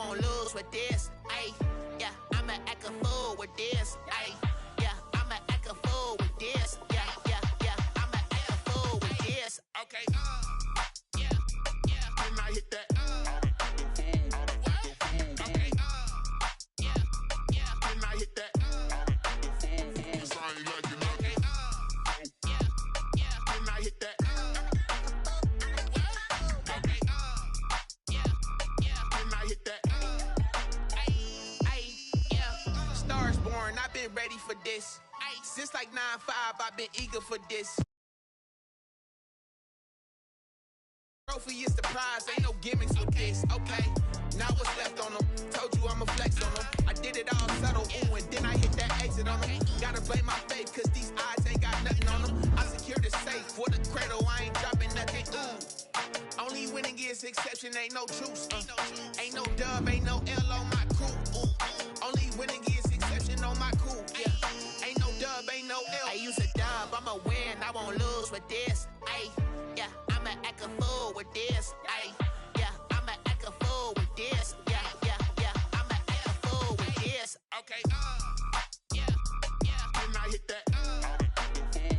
won't lose with this. Ay, yeah, I'ma act a fool with this. Ay, yeah, I'ma act a fool with this. Yeah, yeah, yeah, I'ma act a fool with this. Okay, yeah, yeah, when I hit that. Okay, yeah, yeah, when I hit that. Cause I ain't like it. Okay, yeah, yeah, when I hit that. Okay, yeah, yeah, when I hit that. Ay, yeah, stars born. I've been ready for this. Ay, since like 9-5, I've been eager for this. Trophy is the prize, ain't no gimmicks with this, okay? Now what's left on them? Told you I'ma flex on them. I did it all subtle, ooh, and then I hit that exit on them. Gotta blame my faith, cause these eyes ain't got nothing on them. I secure the safe for the cradle, I ain't dropping nothing, ooh. Only winning is exception, ain't no truce, Ain't no dub, ain't no L on my crew, ooh. Only winning is exception on my crew, yeah. Ain't no dub, ain't no L. I use a dub, I'ma win, I won't lose with this, ayy. Yeah, I'ma act a fool with this. Ay, yeah, I'ma act a fool with this. Yeah, yeah, yeah, I'ma act a fool with this. Okay, yeah, yeah, when I hit that. Okay,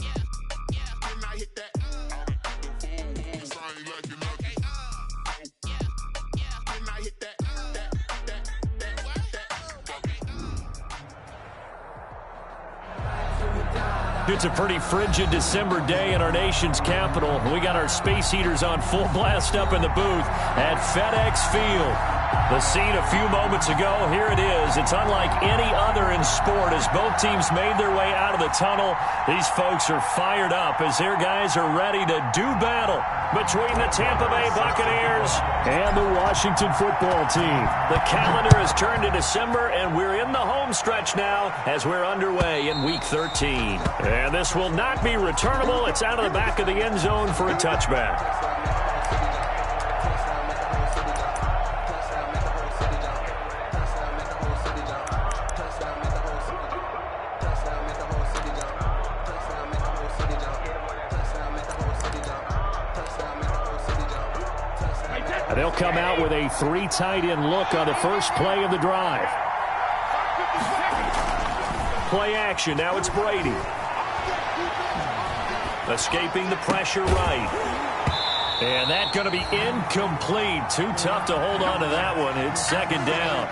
yeah, yeah, when I hit that. Cause I ain't like it. Okay, yeah, yeah, when I hit that. It's a pretty frigid December day in our nation's capital. We got our space heaters on full blast up in the booth at FedEx Field. The scene a few moments ago, here it is. It's unlike any other in sport as both teams made their way out of the tunnel. These folks are fired up as their guys are ready to do battle between the Tampa Bay Buccaneers and the Washington football team. The calendar has turned to December, and we're in the home stretch now as we're underway in Week 13. And this will not be returnable. It's out of the back of the end zone for a touchback. They'll come out with a 3 tight end look on the first play of the drive. Play action. Now it's Brady. Escaping the pressure right. And that's going to be incomplete. Too tough to hold on to that one. It's second down.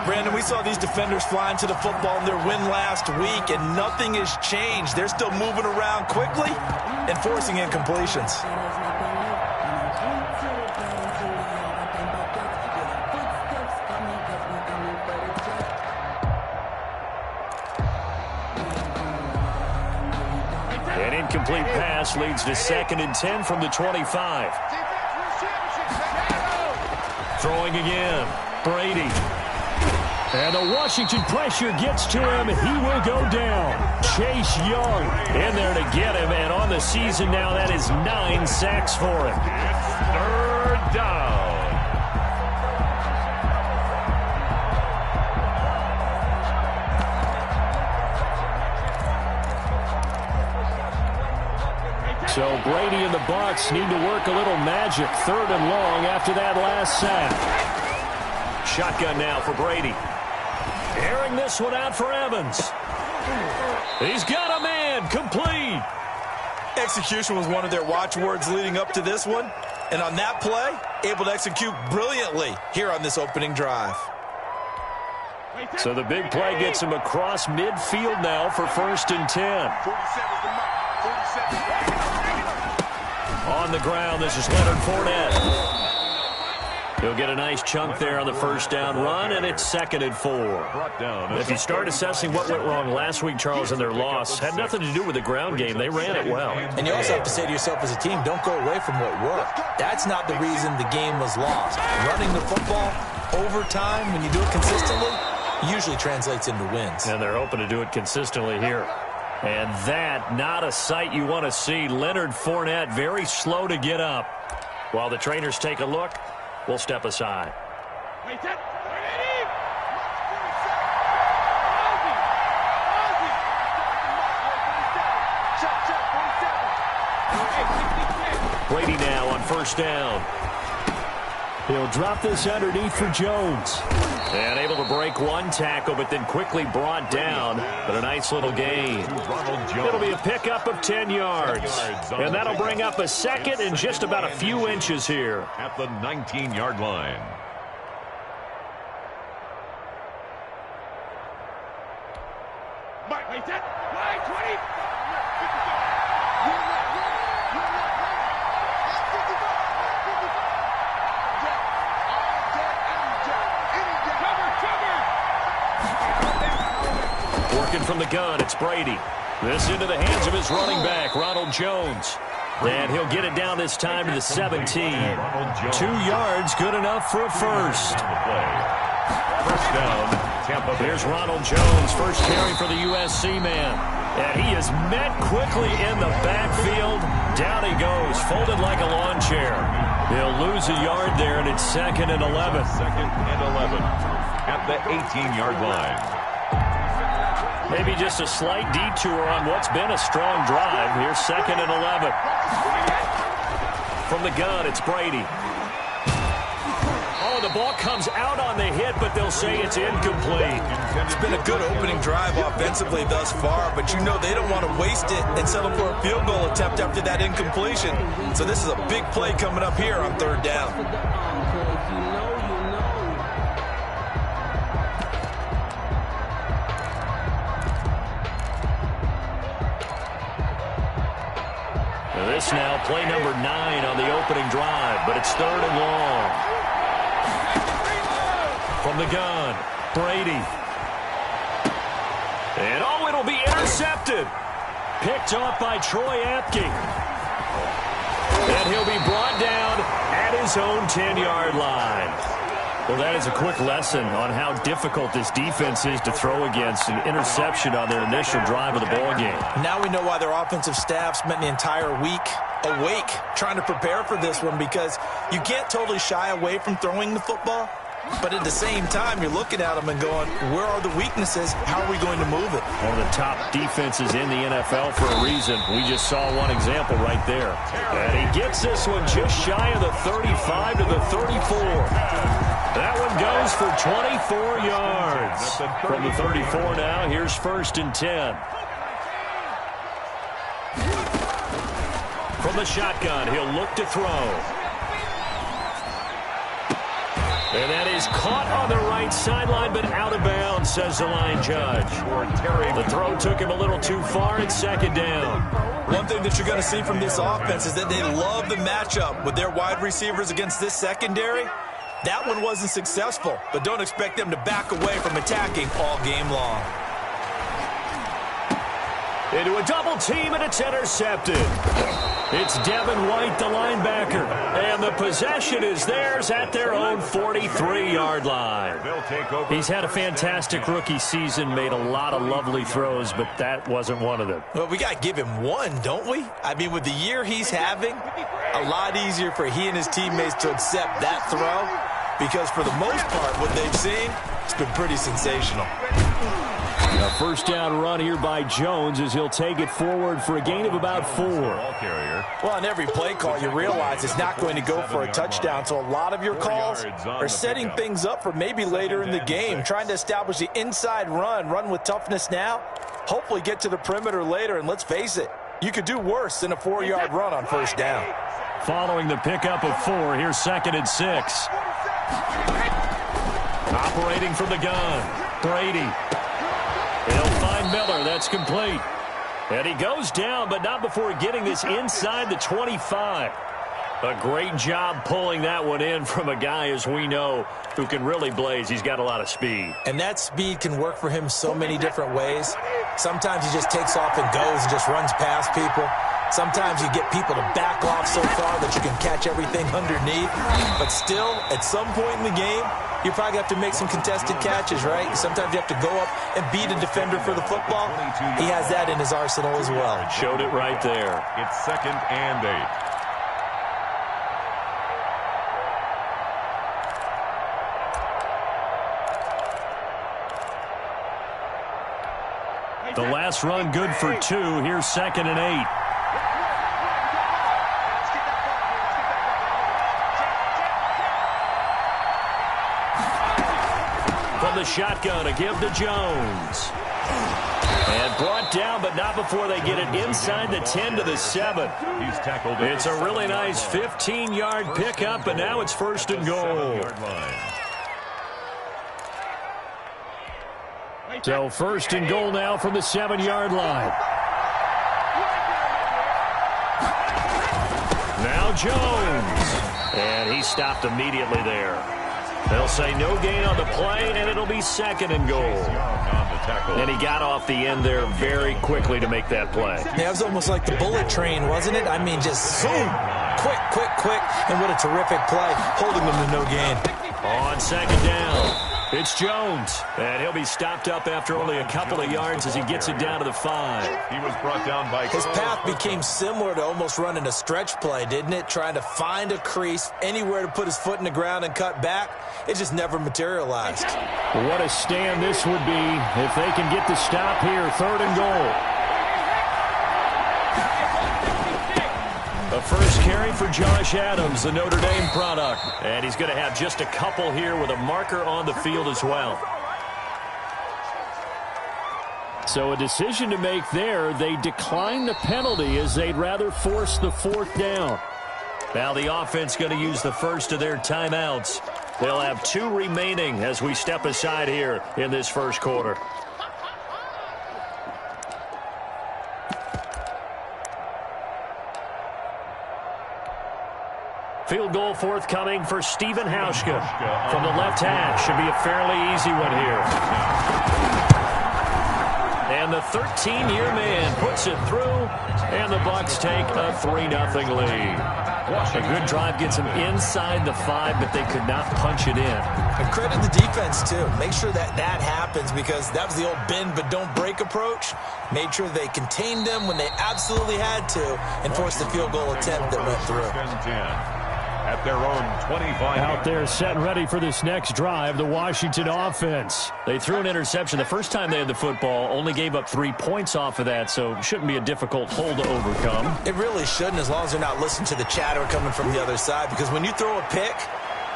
Brandon, we saw these defenders flying to the football in their win last week, and nothing has changed. They're still moving around quickly and forcing incompletions. An incomplete pass leads to 2nd and 10 from the 25. Throwing again. Brady. And the Washington pressure gets to him. He will go down. Chase Young in there to get him. And on the season now, that is 9 sacks for him. 3rd down. So Brady and the Bucs need to work a little magic. 3rd and long after that last sack. Shotgun now for Brady. Airing this one out for Evans. He's got a man. Complete. Execution was one of their watchwords leading up to this one. And on that play, able to execute brilliantly here on this opening drive. So the big play gets him across midfield now for 1st and 10. On the ground, this is Leonard Fournette. He'll get a nice chunk there on the first down run, and it's 2nd and 4. If you start assessing what went wrong last week, Charles, in their loss, had nothing to do with the ground game. They ran it well. And you also have to say to yourself as a team, don't go away from what worked. That's not the reason the game was lost. Running the football over time, when you do it consistently, usually translates into wins. And they're hoping to do it consistently here. And that, not a sight you want to see. Leonard Fournette very slow to get up. While the trainers take a look, we'll step aside. Brady now on 1st down. He'll drop this underneath for Jones. And able to break one tackle, but then quickly brought down. But a nice little gain. It'll be a pickup of 10 yards. And that'll bring up a second and just about a few inches here. At the 19-yard line. Working from the gun, it's Brady. This into the hands of his running back, Ronald Jones. And he'll get it down this time to the 17. 2 yards, good enough for a first. First down, Tampa Bay. Here's Ronald Jones, first carry for the USC man. And he is met quickly in the backfield. Down he goes, folded like a lawn chair. He'll lose a yard there, and it's 2nd and 11. 2nd and 11 at the 18-yard line. Maybe just a slight detour on what's been a strong drive. Here's 2nd and 11. From the gun, it's Brady. Oh, the ball comes out on the hit, but they'll say it's incomplete. It's been a good opening drive offensively thus far, but you know they don't want to waste it and settle for a field goal attempt after that incompletion. So this is a big play coming up here on 3rd down. This now play number 9 on the opening drive, but it's 3rd and long. From the gun, Brady. And oh, it'll be intercepted. Picked off by Troy Apke. And he'll be brought down at his own 10-yard line. Well, that is a quick lesson on how difficult this defense is to throw against an interception on their initial drive of the ballgame. Now we know why their offensive staff spent the entire week awake trying to prepare for this one, because you can't totally shy away from throwing the football. But at the same time, you're looking at them and going, where are the weaknesses? How are we going to move it? One of the top defenses in the NFL for a reason. We just saw one example right there. And he gets this one just shy of the 35 to the 34. That one goes for 24 yards. From the 34 now, here's 1st and 10. From the shotgun, he'll look to throw. And that is caught on the right sideline, but out of bounds, says the line judge. The throw took him a little too far. It's 2nd down. One thing that you're going to see from this offense is that they love the matchup with their wide receivers against this secondary. That one wasn't successful, but don't expect them to back away from attacking all game long. Into a double team, and it's intercepted. It's Devin White, the linebacker. And the possession is theirs at their own 43-yard line. He's had a fantastic rookie season, made a lot of lovely throws, but that wasn't one of them. Well, we got to give him one, don't we? I mean, with the year he's having, a lot easier for he and his teammates to accept that throw, because for the most part, what they've seen, it's been pretty sensational. A first down run here by Jones as he'll take it forward for a gain of about 4. Well, on every play call, you realize it's not going to go for a touchdown, so a lot of your calls are setting things up for maybe later in the game, trying to establish the inside run with toughness now, hopefully get to the perimeter later, and let's face it, you could do worse than a 4-yard run on first down. Following the pickup of 4, here's 2nd and 6. Operating from the gun, Brady. He'll find Miller. That's complete. And he goes down, but not before getting this inside the 25. A great job pulling that one in from a guy, as we know, who can really blaze. He's got a lot of speed. And that speed can work for him so many different ways. Sometimes he just takes off and goes and just runs past people. Sometimes you get people to back off so far that you can catch everything underneath. But still, at some point in the game, you probably have to make some contested catches, right? Sometimes you have to go up and beat a defender for the football. He has that in his arsenal as well. Showed it right there. It's 2nd and 8. The last run good for 2. Here's 2nd and 8. from the shotgun to give to Jones. And brought down, but not before they get it inside the 10 to the 7. He's tackled. It's a really nice 15-yard pickup, and now it's first and goal. So first and goal now from the 7-yard line. Now Jones. And he stopped immediately there. They'll say no gain on the play, and it'll be second and goal. And he got off the end there very quickly to make that play. Yeah, it was almost like the bullet train, wasn't it? I mean, just zoom. Quick. And what a terrific play, holding them to no gain. On second down, it's Jones. And he'll be stopped up after only a couple of yards as he gets it down to the 5. He was brought down by... His path became similar to almost running a stretch play, didn't it? Trying to find a crease, anywhere to put his foot in the ground and cut back. It just never materialized. What a stand this would be if they can get the stop here, third and goal. A first carry for Josh Adams, the Notre Dame product. And he's going to have just a couple here with a marker on the field as well. So a decision to make there. They decline the penalty as they'd rather force the 4th down. Now the offense going to use the first of their timeouts. They'll have 2 remaining as we step aside here in this first quarter. Field goal forthcoming for Stephen Hauschka from the left hash. Should be a fairly easy one here. And the 13-year man puts it through, and the Bucs take a 3-0 lead. A good drive gets them inside the 5, but they could not punch it in. And credit the defense, too. Make sure that happens, because that was the old bend but don't break approach. Made sure they contained them when they absolutely had to and forced the field goal attempt that went through. At their own 25. Out there set ready for this next drive, the Washington offense. They threw an interception the first time they had the football, only gave up 3 points off of that, so shouldn't be a difficult hole to overcome. It really shouldn't, as long as they're not listening to the chatter coming from the other side, because when you throw a pick,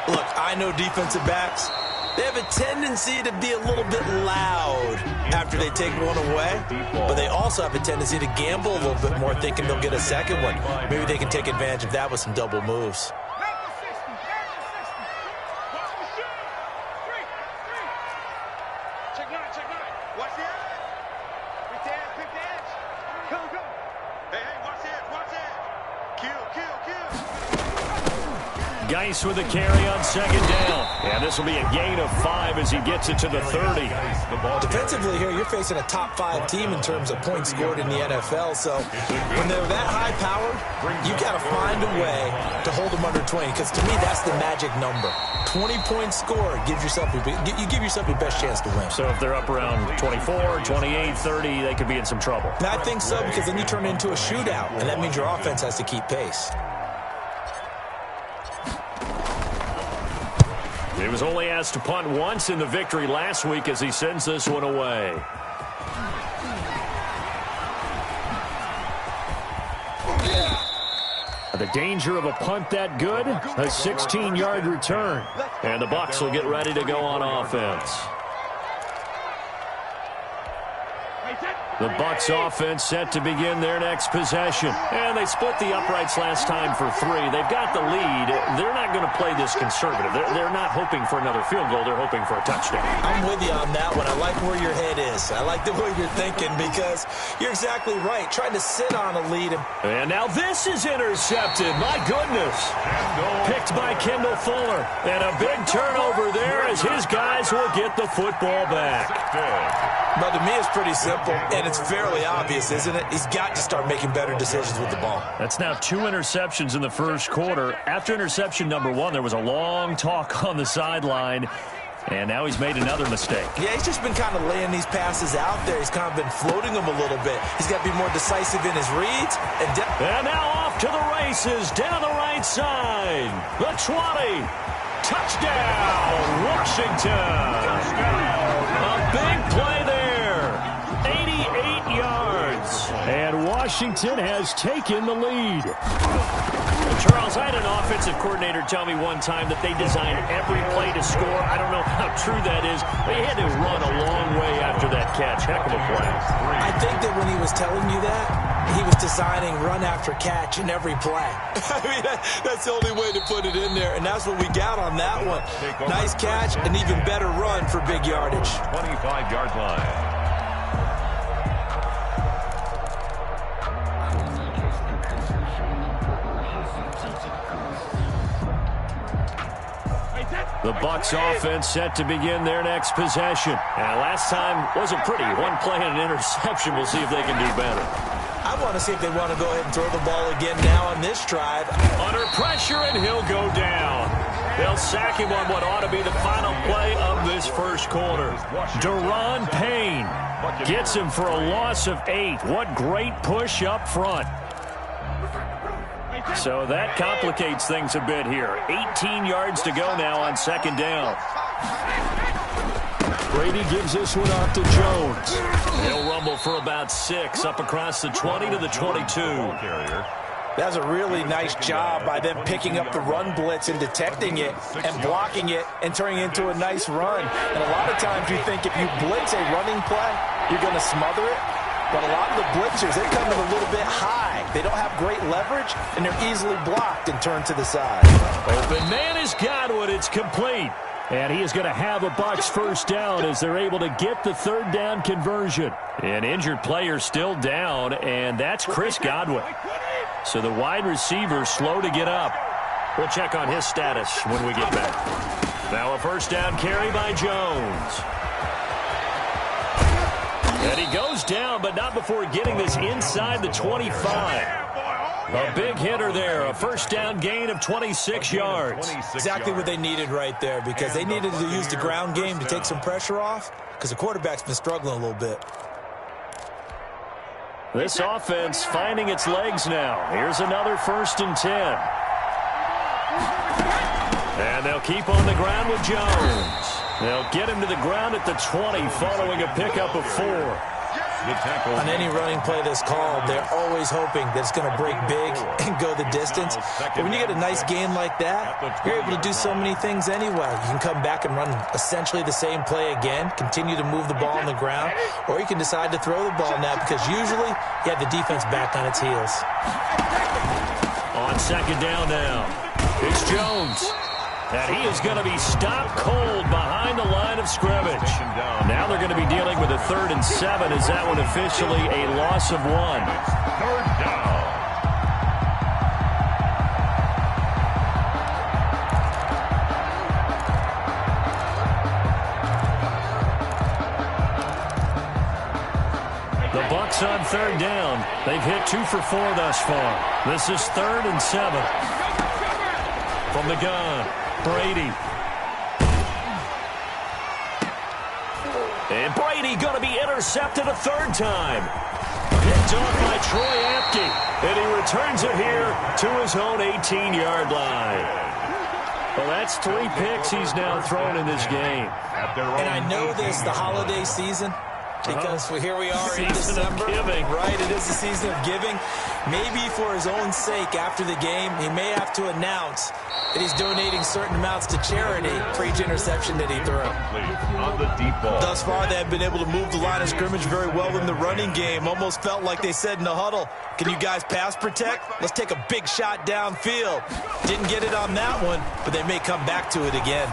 look, I know defensive backs, they have a tendency to be a little bit loud after they take one away, but they also have a tendency to gamble a little bit more, thinking they'll get a second one. Maybe they can take advantage of that with some double moves. Geis with a carry on second down. And this will be a gain of 5 as he gets it to the 30. Defensively here, you're facing a top 5 team in terms of points scored in the NFL. So when they're that high powered, you got to find a way to hold them under 20. Because to me, that's the magic number. 20 points scored gives yourself you give yourself your best chance to win. So if they're up around 24, 28, 30, they could be in some trouble. Now, I think so, because then you turn it into a shootout, and that means your offense has to keep pace. He was only asked to punt once in the victory last week as he sends this one away. The danger of a punt that good, a 16-yard return. And the Bucs will get ready to go on offense. The Bucs offense set to begin their next possession. And they split the uprights last time for 3. They've got the lead. They're not going to play this conservative. They're not hoping for another field goal. They're hoping for a touchdown. I'm with you on that one. I like where your head is. I like the way you're thinking, because you're exactly right. Trying to sit on a lead. And now this is intercepted. My goodness. Picked by Kendall Fuller. And a big turnover there as his guys will get the football back. But to me, it's pretty simple, and it's fairly obvious, isn't it? He's got to start making better decisions with the ball. That's now 2 interceptions in the first quarter. After interception number 1, there was a long talk on the sideline, and now he's made another mistake. Yeah, he's just been kind of laying these passes out there. He's kind of been floating them a little bit. He's got to be more decisive in his reads. And now off to the races, down the right side. The 20. Touchdown, Washington. A big play there. 88 yards. And Washington Washington has taken the lead. Charles, I had an offensive coordinator tell me one time that they designed every play to score. I don't know how true that is, but he had to run a long way after that catch. Heck of a play. I think that when he was telling you that, he was designing run after catch in every play. I mean, that's the only way to put it in there, and that's what we got on that one. Nice catch, an even better run for big yardage. 25-yard line. The Bucs offense set to begin their next possession. And last time wasn't pretty. One play and an interception. We'll see if they can do better. I want to see if they want to go ahead and throw the ball again now on this drive. Under pressure, and he'll go down. They'll sack him on what ought to be the final play of this first quarter. Daron Payne gets him for a loss of 8. What great push up front. So that complicates things a bit here. 18 yards to go now on second down. Brady gives this one off to Jones. He'll rumble for about 6 up across the 20 to the 22. That's a really nice job by them picking up the run blitz and detecting it and blocking it and turning it into a nice run. And a lot of times you think if you blitz a running play, you're going to smother it. But a lot of the blitzers, they come in a little bit high. They don't have great leverage, and they're easily blocked and turned to the side. Open man is Godwin. It's complete. And he is going to have a Bucs first down as they're able to get the third down conversion. An injured player still down, and that's Chris Godwin. So the wide receiver slow to get up. We'll check on his status when we get back. Now a first down carry by Jones. And he goes down, but not before getting this inside the 25. A big hitter there, a first down gain of 26 yards. Exactly what they needed right there, because they needed to use the ground game to take some pressure off, because the quarterback's been struggling a little bit. This offense finding its legs now. Here's another 1st and 10. And they'll keep on the ground with Jones. They'll get him to the ground at the 20 following a pickup of 4. On any running play that's called, they're always hoping that it's going to break big and go the distance. But when you get a nice game like that, you're able to do so many things anyway. You can come back and run essentially the same play again, continue to move the ball on the ground, or you can decide to throw the ball now because usually you have the defense back on its heels. On second down now, it's Jones. And he is going to be stopped cold behind the line of scrimmage. Now they're going to be dealing with a 3rd and 7. Is that one officially a loss of 1? 3rd down. The Bucs on 3rd down. They've hit 2 for 4 thus far. This is 3rd and 7. From the gun. Brady. And Brady going to be intercepted a 3rd time. Picked off by Troy Apke. And he returns it here to his own 18-yard line. Well, that's 3 picks he's now thrown in this game. And I know this, the holiday season, because here we are in December. Giving. Right, it is the season of giving. Maybe for his own sake after the game, he may have to announce that he's donating certain amounts to charity for each interception that he threw. On the deep ball. Thus far, they have been able to move the line of scrimmage very well in the running game. Almost felt like they said in the huddle, can you guys pass protect? Let's take a big shot downfield. Didn't get it on that one, but they may come back to it again.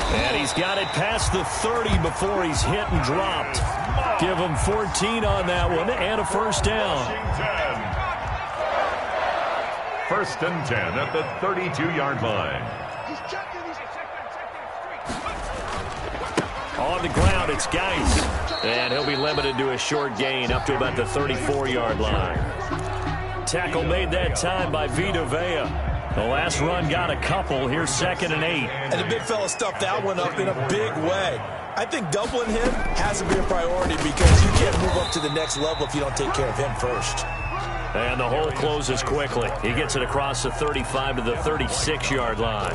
And he's got it past the 30 before he's hit and dropped. Give him 14 on that one and a first down. 1st and 10 at the 32-yard line. On the ground, it's Geis. And he'll be limited to a short gain up to about the 34-yard line. Tackle made that time by Vita Vea. The last run got a couple. Here's 2nd and 8. And the big fella stuffed that one up in a big way. I think doubling him has to be a priority because you can't move up to the next level if you don't take care of him first. And the hole closes quickly. He gets it across the 35 to the 36-yard line.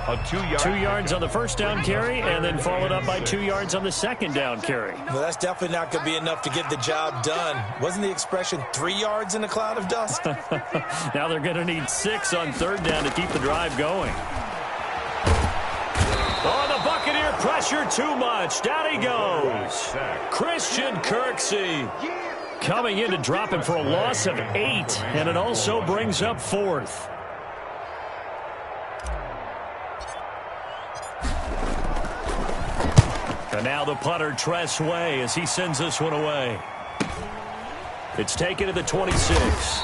A 2-yard. 2 yards on the first down carry, and then followed up by 2 yards on the second down carry. Well, that's definitely not going to be enough to get the job done. Wasn't the expression 3 yards in a cloud of dust? Now they're going to need 6 on third down to keep the drive going. Oh, the Buccaneer pressure too much. Down he goes. Christian Kirksey coming in to drop him for a loss of 8, and it also brings up 4th. And now the punter, Tress Way, as he sends this one away. It's taken to the 26.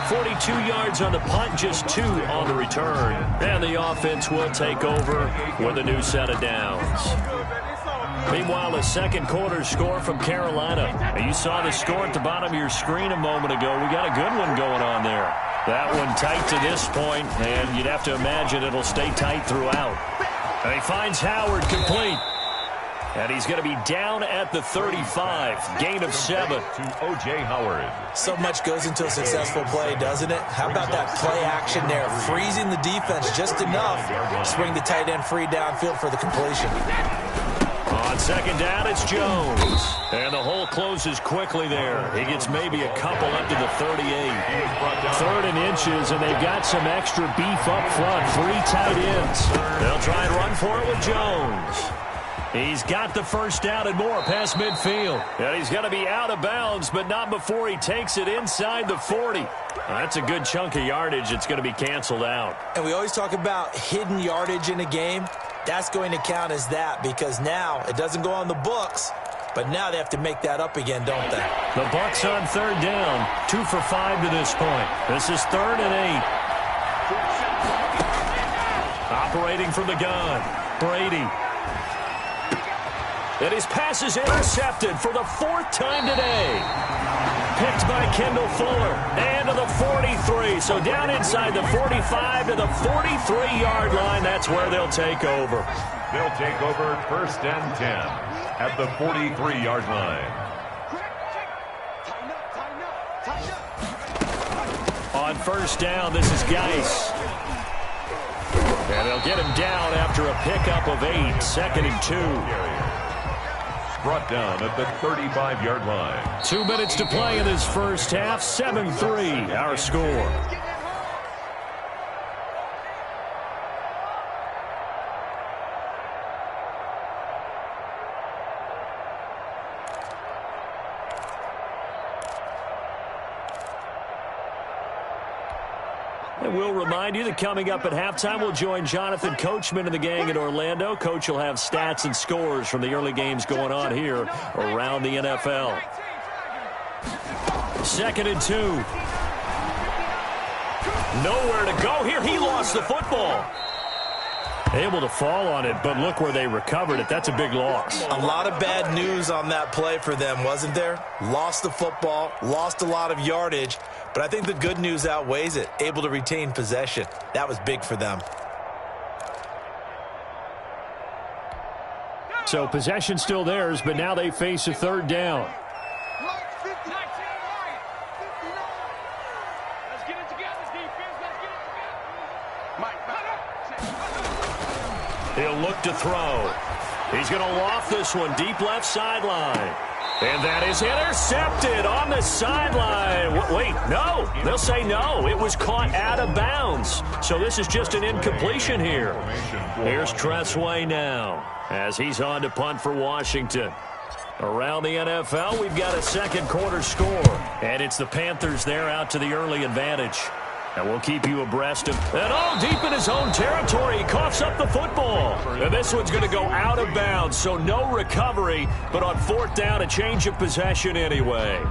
42 yards on the punt, just 2 on the return. And the offense will take over with a new set of downs. Meanwhile, the second quarter score from Carolina. You saw the score at the bottom of your screen a moment ago. We got a good one going on there. That one tight to this point, and you'd have to imagine it'll stay tight throughout. And he finds Howard complete. And he's going to be down at the 35. Gain of 7. To O.J. Howard. So much goes into a successful play, doesn't it? How about that play action there? Freezing the defense just enough. Swing the tight end free downfield for the completion. On second down, it's Jones. And the hole closes quickly there. He gets maybe a couple up to the 38. 3rd and inches, and they've got some extra beef up front. 3 tight ends. They'll try and run for it with Jones. He's got the first down and more past midfield. And he's going to be out of bounds, but not before he takes it inside the 40. That's a good chunk of yardage. It's going to be canceled out. And we always talk about hidden yardage in a game. That's going to count as that because now it doesn't go on the books, but now they have to make that up again, don't they? The Bucs on third down, 2 for 5 to this point. This is 3rd and 8. Operating from the gun, Brady. And his pass is intercepted for the 4th time today. Picked by Kendall Fuller. And to the 43. So down inside the 45 to the 43-yard line. That's where they'll take over. They'll take over 1st and 10 at the 43-yard line. On first down, this is Geis. And they'll get him down after a pickup of 8. 2nd and 2. Brought down at the 35-yard line. 2 minutes to play in this first half. 7-3, our score. And we'll remind you that coming up at halftime, we'll join Jonathan Coachman and the gang in Orlando. Coach will have stats and scores from the early games going on here around the NFL. 2nd and 2. Nowhere to go here. He lost the football. Able to fall on it, but look where they recovered it. That's a big loss. A lot of bad news on that play for them, wasn't there? Lost the football, lost a lot of yardage, but I think the good news outweighs it. Able to retain possession. That was big for them. So possession still theirs, but now they face a 3rd down. He'll look to throw. He's going to loft this one deep left sideline. And that is intercepted on the sideline. Wait, no. They'll say no. It was caught out of bounds. So this is just an incompletion here. Here's Tress Way now as he's on to punt for Washington. Around the NFL, we've got a second quarter score. And it's the Panthers there out to the early advantage. And we'll keep you abreast of... And all deep in his own territory, he coughs up the football. And this one's going to go out of bounds, so no recovery. But on 4th down, a change of possession anyway.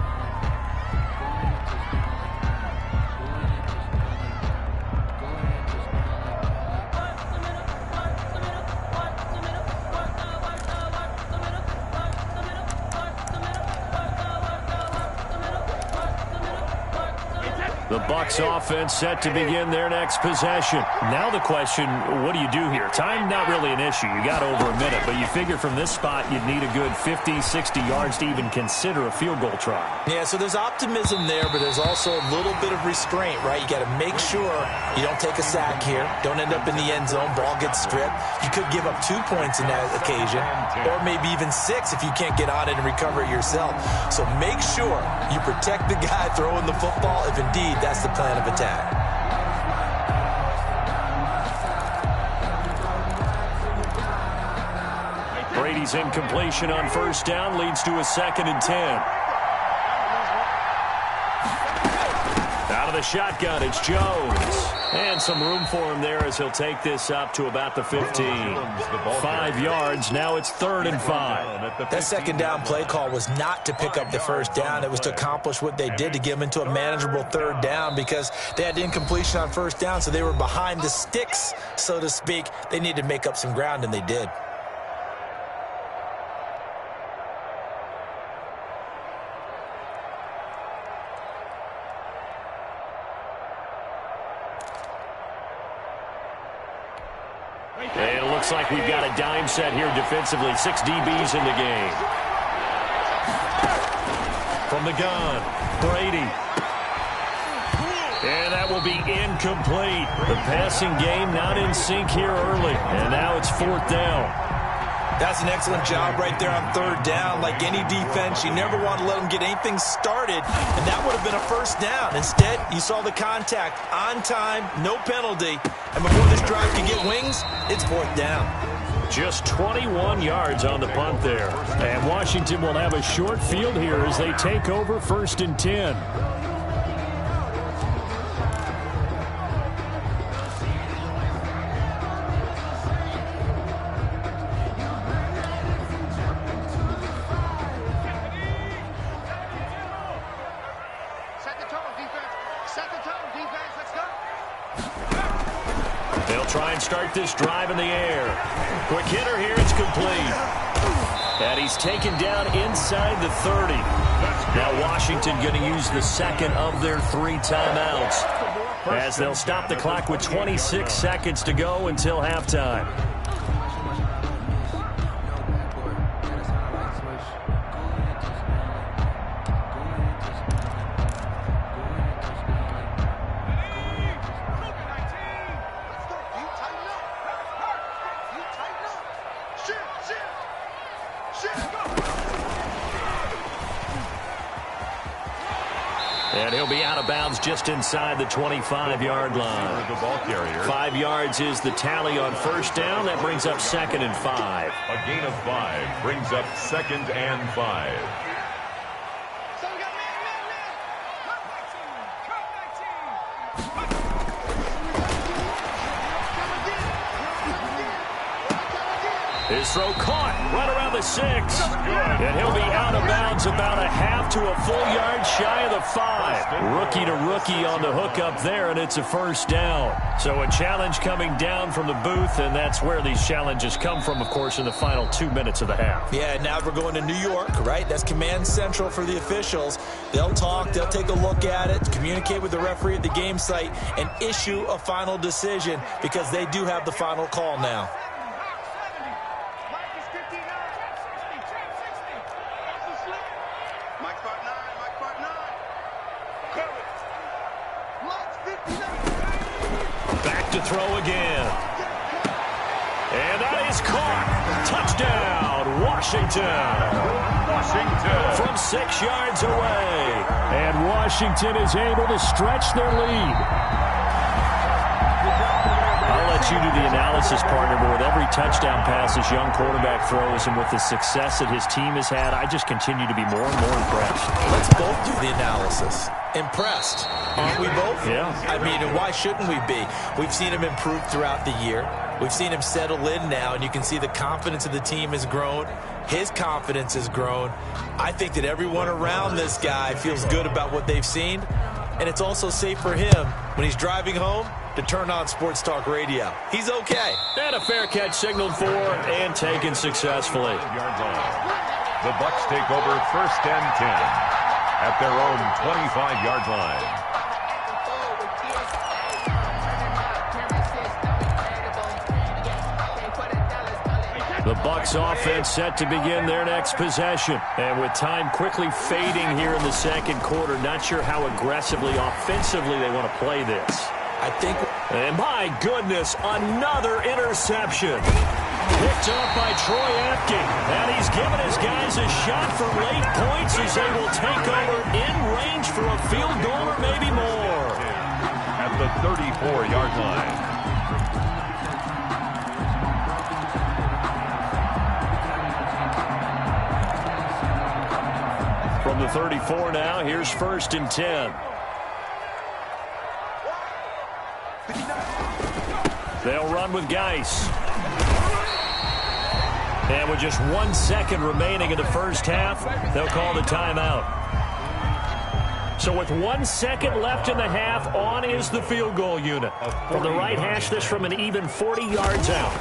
The Bucs offense set to begin their next possession. Now the question, what do you do here? Time, not really an issue. You got over a minute, but you figure from this spot you'd need a good 50, 60 yards to even consider a field goal try. Yeah, so there's optimism there, but there's also a little bit of restraint, right? You got to make sure you don't take a sack here. Don't end up in the end zone. Ball gets stripped. You could give up 2 points in that occasion, or maybe even 6 if you can't get on it and recover it yourself. So make sure you protect the guy throwing the football if indeed that's the plan of attack. Brady's incompletion on first down leads to a 2nd and 10. Out of the shotgun, it's Jones. And some room for him there as he'll take this up to about the 15. 5 yards, now it's 3rd and 5. That second down play call was not to pick up the first down. It was to accomplish what they did, to get them into a manageable 3rd down, because they had incompletion on first down, so they were behind the sticks, so to speak. They needed to make up some ground, and they did. And it looks like we've got a dime set here defensively. 6 DBs in the game. From the gun, Brady. And that will be incomplete. The passing game not in sync here early. And now it's 4th down. That's an excellent job right there on 3rd down. Like any defense, you never want to let them get anything started, and that would have been a first down. Instead, you saw the contact on time, no penalty, and before this drive can get wings, it's 4th down. Just 21 yards on the punt there. And Washington will have a short field here as they take over 1st and 10. Try and start this drive in the air. Quick hitter here, it's complete. And he's taken down inside the 30. Now Washington going to use the 2nd of their 3 timeouts, as they'll stop the clock with 26 seconds to go until halftime. And he'll be out of bounds just inside the 25-yard line. 5 yards is the tally on first down. That brings up 2nd and 5. A gain of 5 brings up 2nd and 5. His throw caught right around the 6. And he'll be out of bounds about a half to a full yard shy of the 5. Rookie to rookie on the hook up there, and it's a first down. So a challenge coming down from the booth, and that's where these challenges come from, of course, in the final 2 minutes of the half. Yeah, now we're going to New York, right? That's command central for the officials. They'll talk, they'll take a look at it, communicate with the referee at the game site, and issue a final decision, because they do have the final call now. Back to throw again. And that is caught. Touchdown, Washington. From 6 yards away. And Washington is able to stretch their lead. I'll let you do the analysis, partner, but with every touchdown pass this young quarterback throws and with the success that his team has had, I just continue to be more and more impressed. Let's both do the analysis. Impressed. Aren't we both? Yeah. I mean, and why shouldn't we be? We've seen him improve throughout the year. We've seen him settle in now, and you can see the confidence of the team has grown. His confidence has grown. I think that everyone around this guy feels good about what they've seen, and it's also safe for him when he's driving home to turn on Sports Talk Radio. He's okay. And a fair catch signaled for and taken successfully. The Bucs take over 1st and 10 at their own 25-yard line. The Bucs offense set to begin their next possession. And with time quickly fading here in the second quarter, not sure how aggressively, offensively they want to play this. I think... And my goodness, another interception. Picked up by Troy Apke. And he's given his guys a shot for late points as they will take over in range for a field goal or maybe more. At the 34-yard line. From the 34 now, here's 1st and 10. They'll run with Geis. And with just 1 second remaining in the first half, they'll call the timeout. So with 1 second left in the half, on is the field goal unit. From the right hash, this from an even 40 yards out.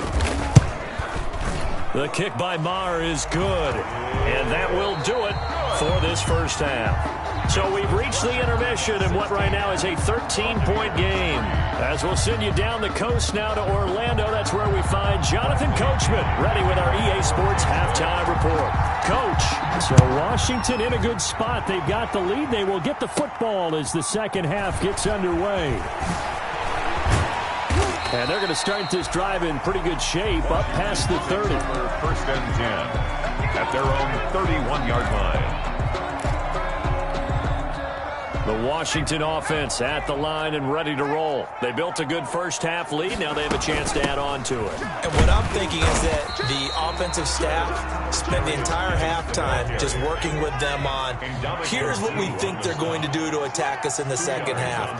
The kick by Maher is good. And that will do it for this first half. So we've reached the intermission in what right now is a 13-point game. As we'll send you down the coast now to Orlando, that's where we find Jonathan Coachman, ready with our EA Sports halftime report. Coach. So Washington in a good spot. They've got the lead. They will get the football as the second half gets underway. And they're going to start this drive in pretty good shape up past the 30. 1st and 10 at their own 31-yard line. The Washington offense at the line and ready to roll. They built a good first half lead. Now they have a chance to add on to it. And what I'm thinking is that the offensive staff spent the entire halftime just working with them on, here's what we think they're going to do to attack us in the second half.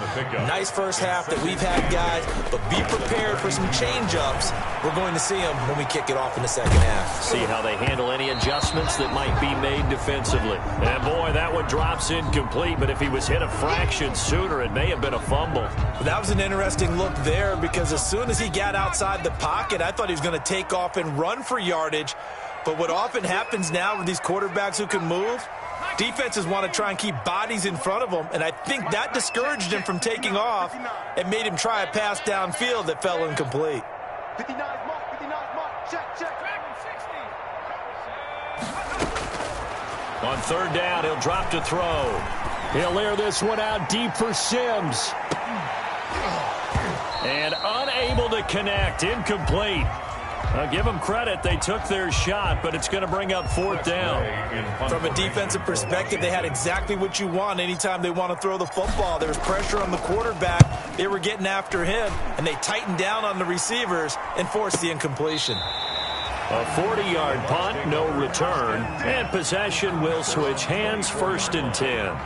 Nice first half that we've had, guys, but be prepared for some change-ups. We're going to see them when we kick it off in the second half. See how they handle any adjustments that might be made defensively. And boy, that one drops incomplete, but if he was hit a fraction sooner, it may have been a fumble. That was an interesting look there because as soon as he got outside the pocket, I thought he was going to take off and run for yardage. But what often happens now with these quarterbacks who can move, defenses want to try and keep bodies in front of them, and I think that discouraged him from taking off and made him try a pass downfield that fell incomplete. 59 mark, check. On 3rd down, he'll drop to throw. He'll air this one out deep for Sims. And unable to connect, incomplete. I'll give them credit. They took their shot, but it's going to bring up 4th down. From a defensive perspective, they had exactly what you want anytime they want to throw the football. There was pressure on the quarterback. They were getting after him, and they tightened down on the receivers and forced the incompletion. A 40-yard punt, no return, and possession will switch hands, 1st and 10.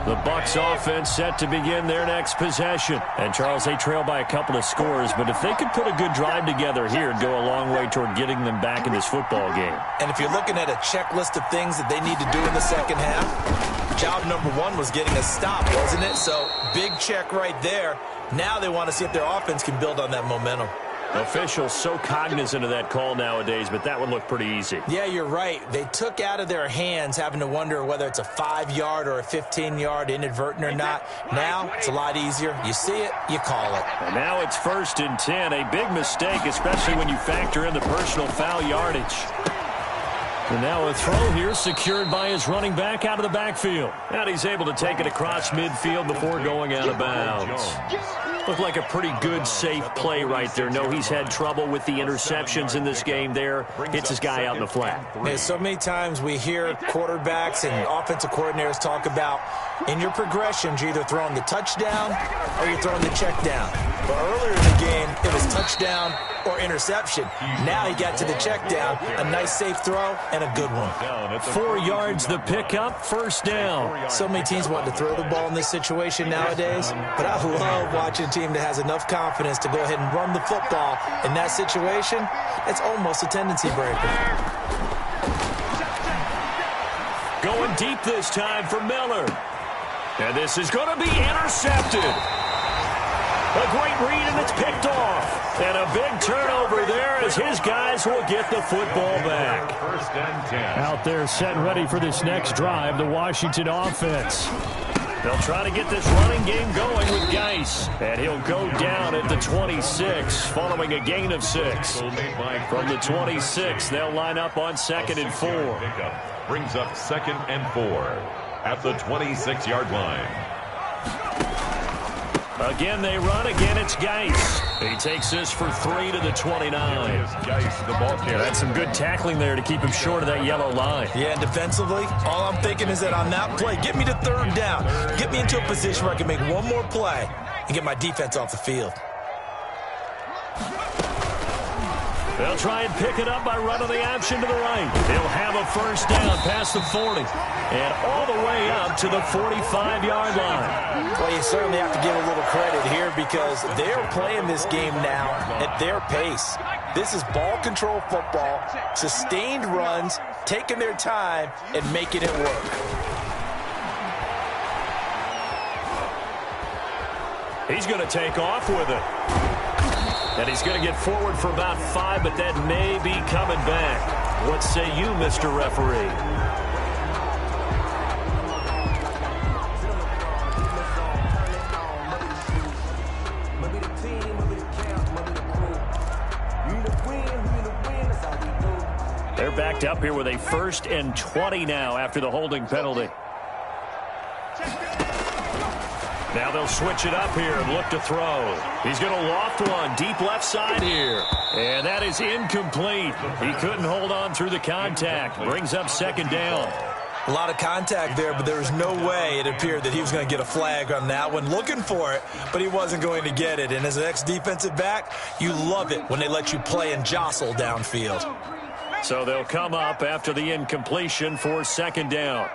The Bucs offense set to begin their next possession. And, Charles, they trail by a couple of scores, but if they could put a good drive together here, it'd go a long way toward getting them back in this football game. And if you're looking at a checklist of things that they need to do in the second half, job number 1 was getting a stop, wasn't it? So, big check right there. Now they want to see if their offense can build on that momentum. Officials so cognizant of that call nowadays, but that would look pretty easy. Yeah, you're right. They took out of their hands having to wonder whether it's a 5-yard or a 15-yard inadvertent or not. Now it's a lot easier. You see it, you call it. And now it's 1st and 10. A big mistake, especially when you factor in the personal foul yardage. And now a throw here secured by his running back out of the backfield. And he's able to take it across midfield before going out of bounds. Looked like a pretty good, safe play right there. No, he's had trouble with the interceptions in this game there. Hits his guy out in the flat. Yeah, so many times we hear quarterbacks and offensive coordinators talk about in your progressions, you're either throwing the touchdown or you're throwing the check down. But earlier in the game, it was touchdown or interception. Now he got to the check down, a nice safe throw, and a good one. 4 yards the pickup, 1st down. So many teams want to throw the ball in this situation nowadays, but I love watching a team that has enough confidence to go ahead and run the football. In that situation, it's almost a tendency breaker. Going deep this time for Miller. And this is going to be intercepted. A great read, and it's picked off. And a big turnover there as his guys will get the football back. First and 10. Out there set ready for this next drive, the Washington offense. They'll try to get this running game going with Geis. And he'll go down at the 26, following a gain of 6. From the 26, they'll line up on 2nd and 4. Pickup brings up 2nd and 4 at the 26-yard line. Again, they run. Again, it's Geis. He takes this for 3 to the 29. Geis, the ball carrier. That's some good tackling there to keep him short of that yellow line. Yeah, and defensively, all I'm thinking is that on that play, get me to 3rd down. Get me into a position where I can make one more play and get my defense off the field. They'll try and pick it up by running the option to the right. He'll have a first down past the 40 and all the way up to the 45-yard line. Well, you certainly have to give a little credit here because they're playing this game now at their pace. This is ball control football, sustained runs, taking their time, and making it work. He's going to take off with it. And he's going to get forward for about 5, but that may be coming back. What say you, Mr. Referee? They're backed up here with a 1st and 20 now after the holding penalty. Now they'll switch it up here and look to throw. He's going to loft one deep left side here. And that is incomplete. He couldn't hold on through the contact. Brings up 2nd down. A lot of contact there, but there was no way it appeared that he was going to get a flag on that one. Looking for it, but he wasn't going to get it. And as an ex-defensive back, you love it when they let you play and jostle downfield. So they'll come up after the incompletion for 2nd down.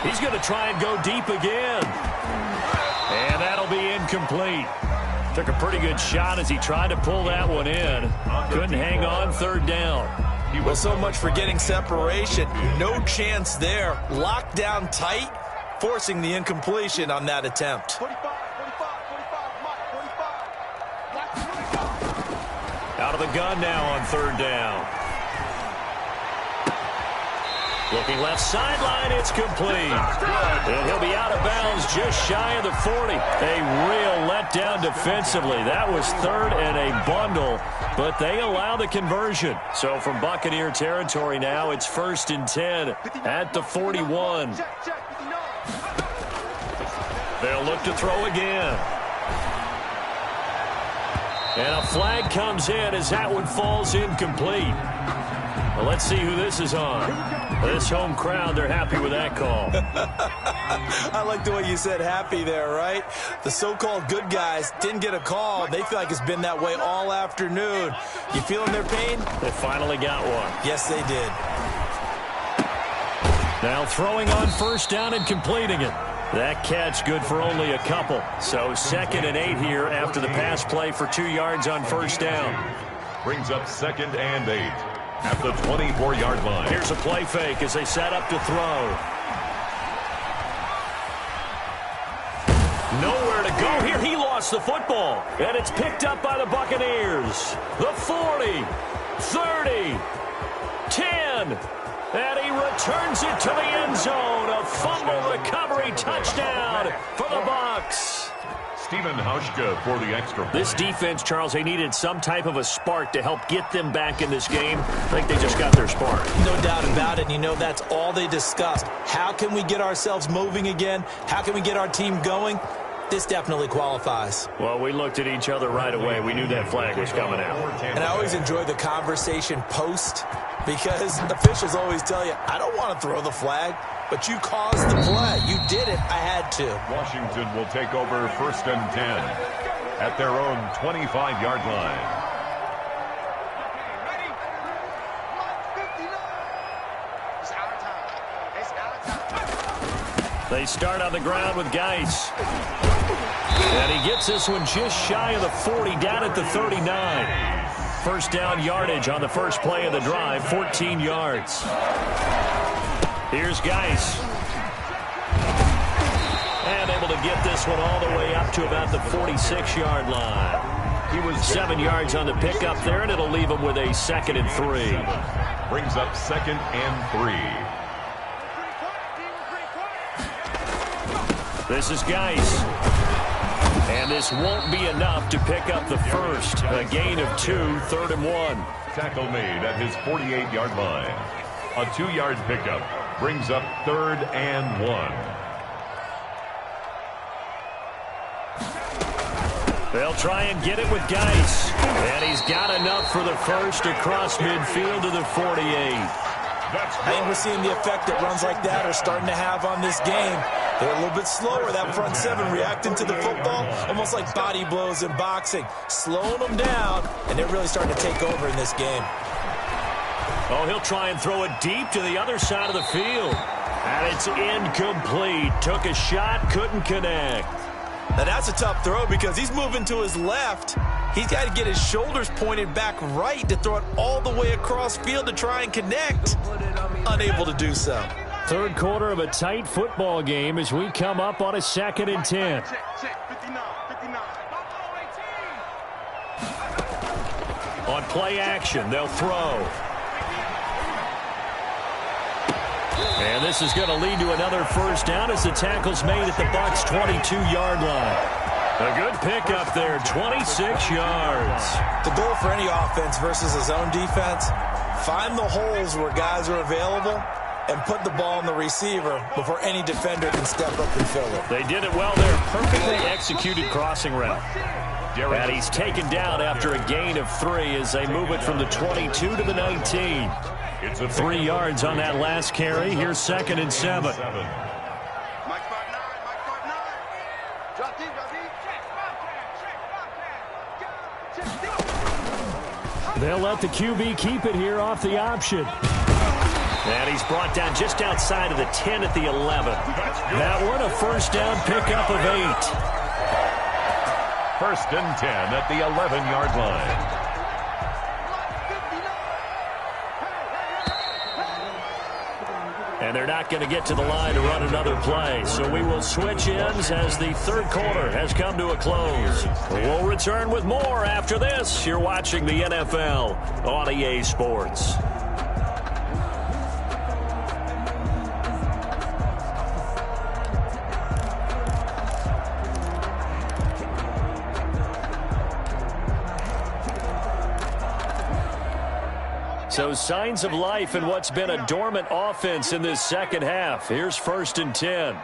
He's going to try and go deep again. And that'll be incomplete. Took a pretty good shot as he tried to pull that one in. Couldn't hang on 3rd down. Well, so much for getting separation. No chance there. Locked down tight, forcing the incompletion on that attempt. Out of the gun now on 3rd down. Looking left sideline, it's complete. And he'll be out of bounds just shy of the 40. A real letdown defensively. That was 3rd and a bundle, but they allow the conversion. So from Buccaneer territory now, it's 1st and 10 at the 41. They'll look to throw again. And a flag comes in as that one falls incomplete. Well, let's see who this is on. This home crowd, they're happy with that call. I like the way you said happy there, right? The so-called good guys didn't get a call. They feel like it's been that way all afternoon. You feeling their pain? They finally got one. Yes, they did. Now throwing on 1st down and completing it. That catch good for only a couple. So 2nd and 8 here after the pass play for 2 yards on 1st down. Brings up 2nd and 8 at the 24-yard line. Here's a play fake as they set up to throw. Nowhere to go here. He lost the football. And it's picked up by the Buccaneers. The 40, 30, 10. And he returns it to the end zone. A fumble recovery touchdown for the Bucs. Stephen Hauschka for the extra. This defense, Charles, they needed some type of a spark to help get them back in this game. I think they just got their spark. No doubt about it. And you know, that's all they discussed. How can we get ourselves moving again? How can we get our team going? This definitely qualifies. Well, we looked at each other right away. We knew that flag was coming out. And I always enjoy the conversation post because officials always tell you, I don't want to throw the flag, but you caused the play. You did it. I had to. Washington will take over 1st and 10 at their own 25-yard line. They start on the ground with Geis. And he gets this one just shy of the 40, down at the 39. 1st down yardage on the first play of the drive, 14 yards. Here's Geis. And able to to get this one all the way up to about the 46-yard line. He was 7 yards on the pickup there, and it'll leave him with a 2nd and 3. Brings up 2nd and 3. This is Geis. And this won't be enough to pick up the first. A gain of 2, 3rd and 1. Tackle made at his 48-yard line. A 2-yard pickup brings up 3rd and 1. They'll try and get it with Geis. And he's got enough for the first across midfield to the 48. I think we're seeing the effect that runs like that are starting to have on this game. They're a little bit slower, that front seven, reacting to the football, almost like body blows in boxing, slowing them down, and they're really starting to take over in this game. Oh, he'll try and throw it deep to the other side of the field. And it's incomplete. Took a shot, couldn't connect. Now that's a tough throw because he's moving to his left. He's got to get his shoulders pointed back right to throw it all the way across field to try and connect. Unable to do so. Third quarter of a tight football game as we come up on a 2nd and 10. On play action, they'll throw. And this is going to lead to another first down as the tackle's made at the Bucs' 22-yard line. A good pickup there, 26 yards. The goal for any offense versus his own defense, find the holes where guys are available and put the ball in the receiver before any defender can step up and fill it. They did it well there. Perfectly executed crossing route. And he's taken down after a gain of 3 as they move it from the 22 to the 19. 3 yards on that last carry. Here's 2nd and 7. They'll let the QB keep it here off the option. And he's brought down just outside of the 10 at the 11. That one a first down pickup of 8. 1st and 10 at the 11-yard line. And they're not going to get to the line to run another play. So we will switch ends as the third quarter has come to a close. We'll return with more after this. You're watching the NFL on EA Sports. So signs of life in what's been a dormant offense in this second half. Here's 1st and 10.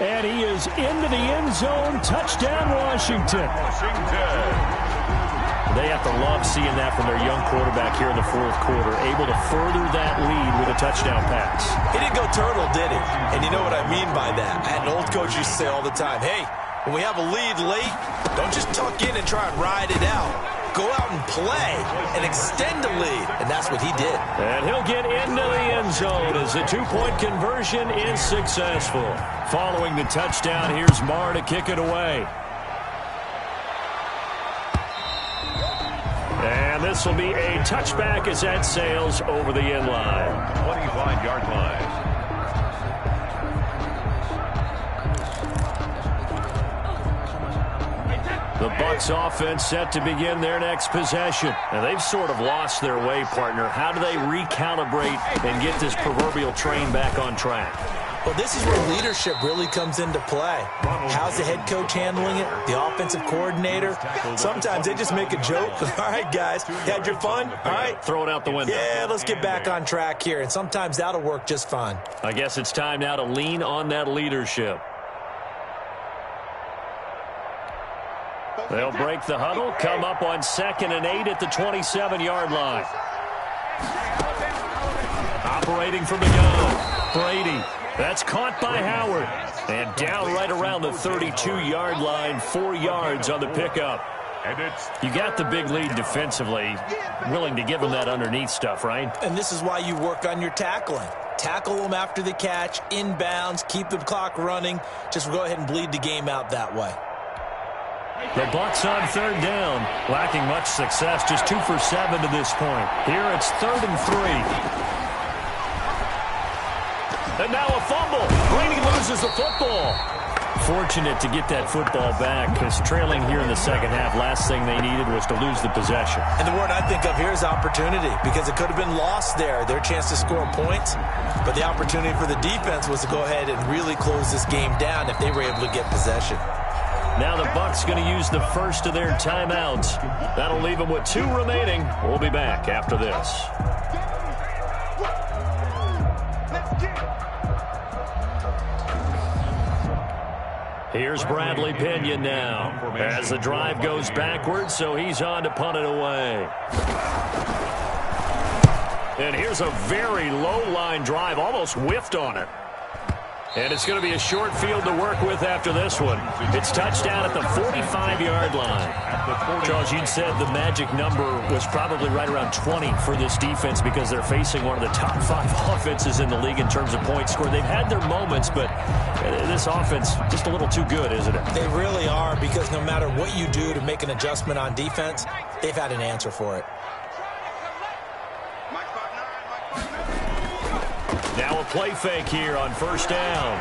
And he is into the end zone. Touchdown, Washington. They have to love seeing that from their young quarterback here in the fourth quarter, able to further that lead with a touchdown pass. He didn't go turtle, did he? And you know what I mean by that. I had an old coach used to say all the time, hey, when we have a lead late, don't just tuck in and try and ride it out. Go out and play and extend the lead. And that's what he did. And he'll get into the end zone as the two-point conversion is successful. Following the touchdown, here's Marr to kick it away. And this will be a touchback as that sails over the end line. 25-yard line. The Bucs offense set to begin their next possession. And they've sort of lost their way, partner. How do they recalibrate and get this proverbial train back on track? Well, this is where leadership really comes into play. How's the head coach handling it? The offensive coordinator? Sometimes they just make a joke. All right, guys, you had your fun? All right. Throw it out the window. Yeah, let's get back on track here. And sometimes that'll work just fine. I guess it's time now to lean on that leadership. They'll break the huddle, come up on 2nd and 8 at the 27-yard line. Operating from the gun, Brady. That's caught by Howard. And down right around the 32-yard line, 4 yards on the pickup. You got the big lead defensively. Willing to give them that underneath stuff, right? And this is why you work on your tackling. Tackle them after the catch, inbounds, keep the clock running. Just go ahead and bleed the game out that way. The Bucks on third down, lacking much success, just 2 for 7 to this point. Here it's 3rd and 3. And now a fumble. Brady loses the football. Fortunate to get that football back, because trailing here in the second half, last thing they needed was to lose the possession. And the word I think of here is opportunity, because it could have been lost there, their chance to score points. But the opportunity for the defense was to go ahead and really close this game down if they were able to get possession. Now the Bucks going to use the first of their timeouts. That'll leave them with 2 remaining. We'll be back after this. Here's Bradley Pinion now as the drive goes backwards, so he's on to punt it away. And here's a very low-line drive, almost whiffed on it. And it's going to be a short field to work with after this one. It's touchdown at the 45-yard line. Charles, you'd said the magic number was probably right around 20 for this defense because they're facing one of the top 5 offenses in the league in terms of points scored. They've had their moments, but this offense just a little too good, isn't it? They really are, because no matter what you do to make an adjustment on defense, they've had an answer for it. Now a play fake here on first down.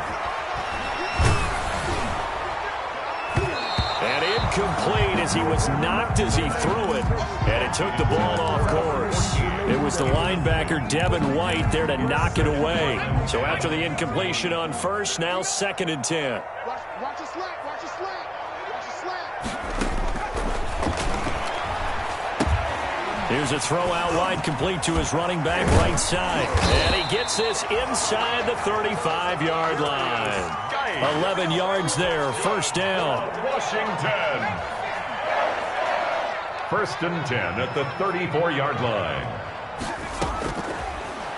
And incomplete as he was knocked as he threw it. And it took the ball off course. It was the linebacker, Devin White, there to knock it away. So after the incompletion on first, now 2nd and 10. Watch your slack, watch your slack, watch your slack. Here's a throw out wide, complete to his running back right side. And he gets this inside the 35-yard line. 11 yards there, first down. Washington. 1st and 10 at the 34-yard line.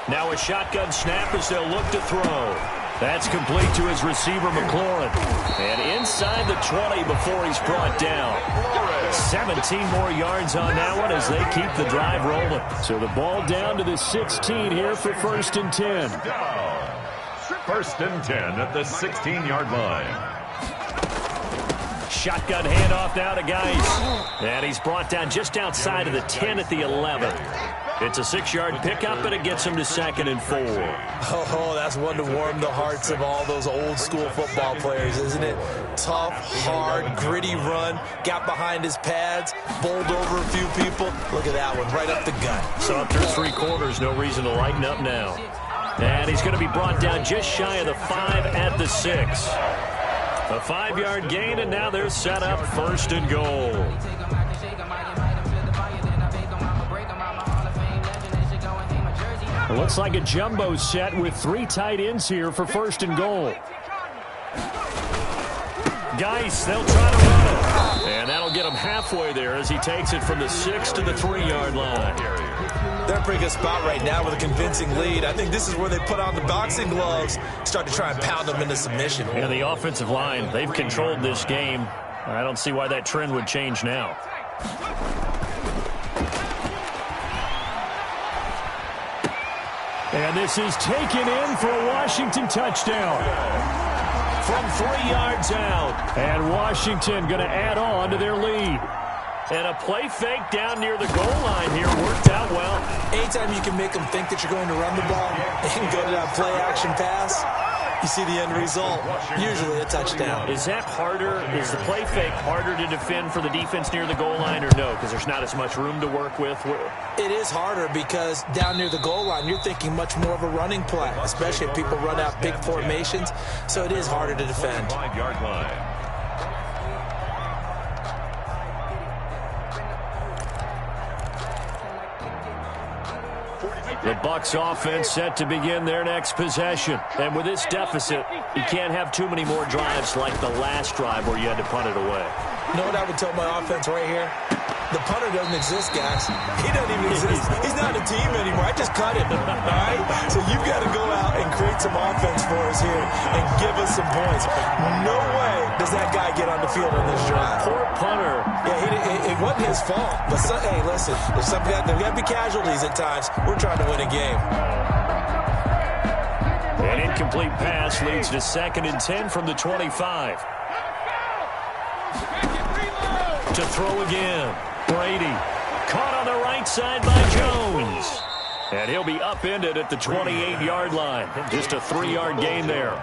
Now a shotgun snap as they'll look to throw. That's complete to his receiver, McLaurin. And inside the 20 before he's brought down. 17 more yards on that one as they keep the drive rolling. So the ball down to the 16 here for 1st and 10. 1st and 10 at the 16-yard line. Shotgun handoff now to Geis. And he's brought down just outside of the 10 at the 11. It's a 6-yard pickup, and it gets him to 2nd and 4. Oh, that's one to warm the hearts of all those old-school football players, isn't it? Tough, hard, gritty run, got behind his pads, bowled over a few people. Look at that one, right up the gut. So after 3 quarters, no reason to lighten up now. And he's going to be brought down just shy of the 5 at the 6. A 5-yard gain, and now they're set up 1st and goal. It looks like a jumbo set with 3 tight ends here for 1st and goal. Geis, they'll try to run it. And that'll get him halfway there as he takes it from the 6 to the 3-yard line. They're in a pretty good spot right now with a convincing lead. I think this is where they put on the boxing gloves, start to try and pound them into submission. And the offensive line, they've controlled this game. I don't see why that trend would change now. And this is taken in for a Washington touchdown. From 3 yards out. And Washington going to add on to their lead. And a play fake down near the goal line here worked out well. Anytime you can make them think that you're going to run the ball and go to that play action pass, you see the end result, usually a touchdown. Is that harder? Is the play fake harder to defend for the defense near the goal line or no? Because there's not as much room to work with? It is harder because down near the goal line, you're thinking much more of a running play, especially if people run out big formations. So it is harder to defend. 5-yard line. The Bucs offense set to begin their next possession. And with this deficit, you can't have too many more drives like the last drive where you had to punt it away. You know what I would tell my offense right here? The punter doesn't exist, guys. He doesn't even exist. He's not a team anymore. I just cut him, all right? So you've got to go out and create some offense for us here and give us some points. No way does that guy get on the field on this drive. Poor punter. Yeah, it wasn't his fault. But, hey, listen, there's got to be casualties at times. We're trying to win a game. An incomplete pass leads to 2nd and 10 from the 25. To throw again. Brady. Caught on the right side by Jones. And he'll be upended at the 28-yard line. Just a 3-yard gain there.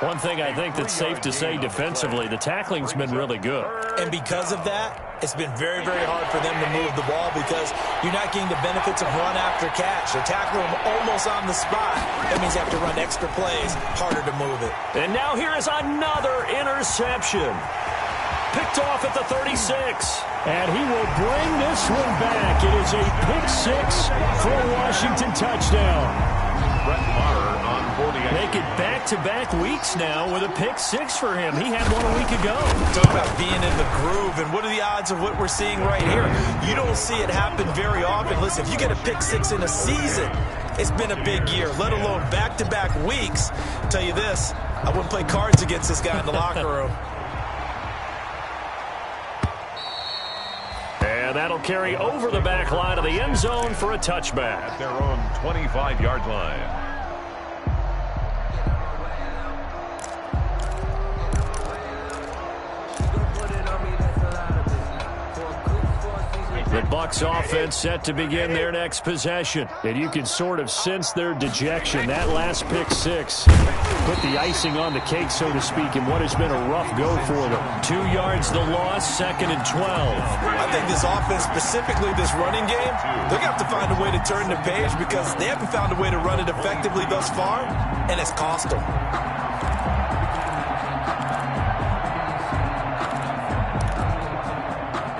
One thing I think that's safe to say defensively, the tackling's been really good. And because of that, it's been very, very hard for them to move the ball because you're not getting the benefits of run after catch. They're tackling them almost on the spot. That means they have to run extra plays, harder to move it. And now here is another interception. Picked off at the 36. And he will bring this one back. It is a pick 6 for a Washington touchdown. Brett Maher on 48. Make it back-to-back weeks now with a pick 6 for him. He had one a week ago. Talk about being in the groove, and what are the odds of what we're seeing right here? You don't see it happen very often. Listen, if you get a pick 6 in a season, it's been a big year, let alone back-to-back weeks. I'll tell you this, I wouldn't play cards against this guy in the locker room. And that'll carry over the back line of the end zone for a touchback. At their own 25-yard line. The Bucs offense set to begin their next possession. And you can sort of sense their dejection. That last pick 6 put the icing on the cake, so to speak, in what has been a rough go for them. 2 yards the loss, 2nd and 12. I think this offense, specifically this running game, they're going to have to find a way to turn the page because they haven't found a way to run it effectively thus far, and it's cost them.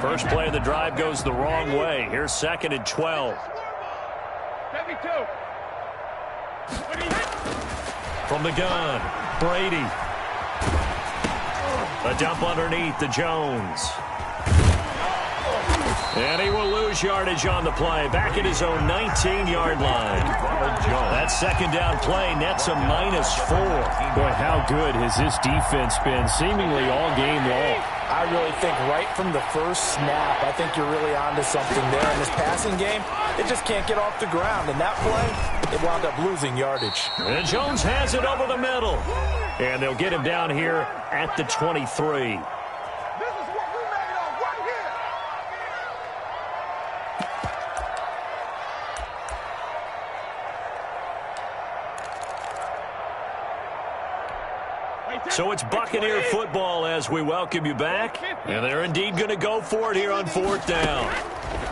First play of the drive goes the wrong way. Here's 2nd and 12. From the gun, Brady. A dump underneath to Jones. And he will lose yardage on the play. Back at his own 19-yard line. That second down play nets a -4. Boy, how good has this defense been seemingly all game long? I really think right from the first snap, I think you're really onto something there. In this passing game, it just can't get off the ground. And that play, it wound up losing yardage. And Jones has it over the middle. And they'll get him down here at the 23. So it's Buccaneer football as we welcome you back. And they're indeed going to go for it here on 4th down.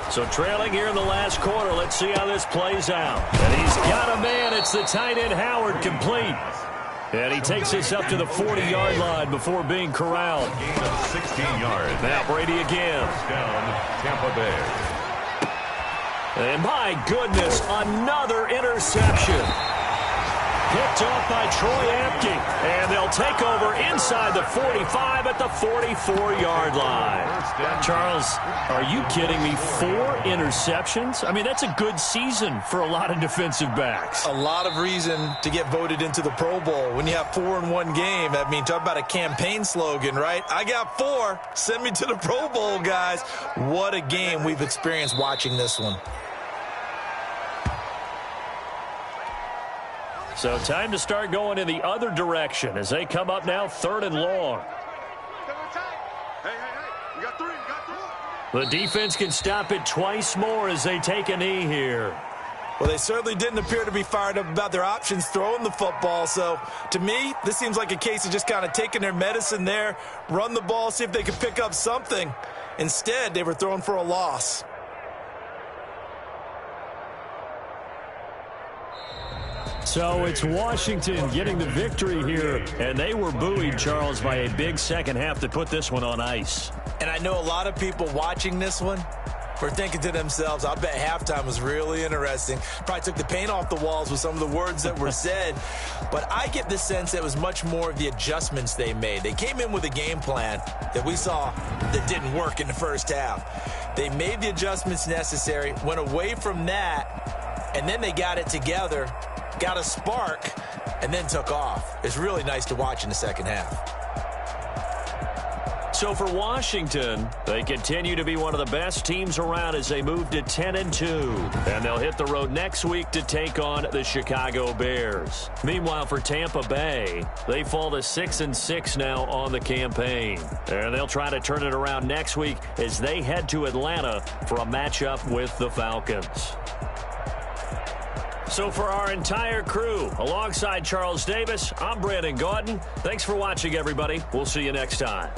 So trailing here in the last quarter, let's see how this plays out. And he's got a man. It's the tight end Howard, complete. And he takes us up to the 40-yard line before being corralled. Gain of 16 yards. Now Brady again. Down, Tampa Bay. And my goodness, another interception. Picked off by Troy Apke. And they'll take over inside the 45 at the 44-yard line. Charles, are you kidding me? 4 interceptions? I mean, that's a good season for a lot of defensive backs. A lot of reason to get voted into the Pro Bowl. When you have 4 in one game, I mean, talk about a campaign slogan, right? I got 4. Send me to the Pro Bowl, guys. What a game we've experienced watching this one. So time to start going in the other direction as they come up now 3rd and long. Hey, you got 3, you got 3. The defense can stop it twice more as they take a knee here. Well, they certainly didn't appear to be fired up about their options throwing the football. So, to me, this seems like a case of just kind of taking their medicine there, run the ball, see if they could pick up something. Instead, they were throwing for a loss. So it's Washington getting the victory here, and they were buoyed, Charles, by a big second half to put this one on ice. And I know a lot of people watching this one were thinking to themselves, I bet halftime was really interesting. Probably took the paint off the walls with some of the words that were said. But I get the sense that it was much more of the adjustments they made. They came in with a game plan that we saw that didn't work in the first half. They made the adjustments necessary, went away from that, and then they got it together, got a spark, and then took off. It's really nice to watch in the second half. So for Washington, they continue to be one of the best teams around as they move to 10-2. And they'll hit the road next week to take on the Chicago Bears. Meanwhile, for Tampa Bay, they fall to 6-6 now on the campaign. And they'll try to turn it around next week as they head to Atlanta for a matchup with the Falcons. So for our entire crew, alongside Charles Davis, I'm Brandon Gaudin. Thanks for watching, everybody. We'll see you next time.